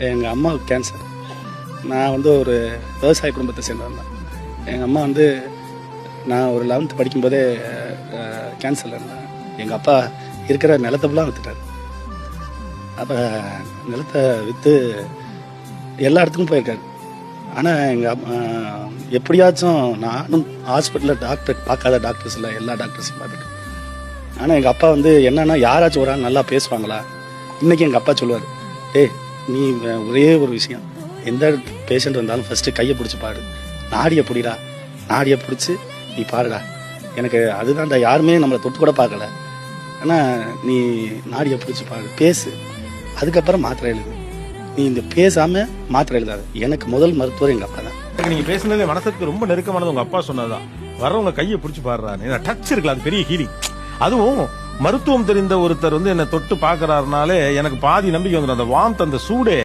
எங்கள் அம்மாவுக்கு கேன்சர். நான் வந்து ஒரு விவசாய குடும்பத்தை சேர்ந்தவன் தான். எங்கள் அம்மா வந்து நான் ஒரு 11th படிக்கும்போதே கேன்சரில் இருந்தேன். எங்கள் அப்பா இருக்கிற நிலத்தை ஃபுல்லாக விற்றுட்டார். அப்போ நிலத்தை விற்று எல்லா இடத்துக்கும் போயிருக்காரு. ஆனால் எங்கள் அம்மா எப்படியாச்சும் நானும் ஹாஸ்பிட்டலில் டாக்டர் பார்க்காத டாக்டர்ஸ் இல்லை, எல்லா டாக்டர்ஸையும் பார்த்துட்டு. ஆனால் எங்கள் அப்பா வந்து என்னன்னா யாராச்சும் ஒரு ஆள் நல்லா பேசுவாங்களா. இன்றைக்கி எங்கள் அப்பா சொல்லுவார், டேய் நீ ஒரே ஒரு விஷயம், எந்த பேஷண்ட் வந்தாலும் ஃபஸ்ட்டு கையை பிடிச்சி பாடு, நாடியை பிடிடா, நாடியை பிடிச்சி நீ பாடுடா. எனக்கு அதுதான்டா, யாருமே நம்மளை தொட்டு கூட பார்க்கல, ஆனால் நீ நாடியை பிடிச்சி பாடு, பேசு, அதுக்கப்புறம் மாத்திரை எழுது. நீ இந்த பேசாமல் மாத்திரை எழுதாது. எனக்கு முதல் மருத்துவர் எங்கள் அப்பா தான். நீங்க பேசுனதே மனசுக்கு ரொம்ப நெருக்கமானது உங்க அப்பா சொன்னதுதான். வரவங்க கையை பிடிச்சி பாடுறாரு, டச் இருக்குல்ல, அது பெரிய ஹீலிங். அதுவும் மருத்துவம் தெரிந்த ஒருத்தர் வந்து என்ன தொட்டு பாக்குறாருனாலே எனக்கு பாதி நம்பிக்கை வந்துடும். அந்த வார்த்தை, அந்த சூடே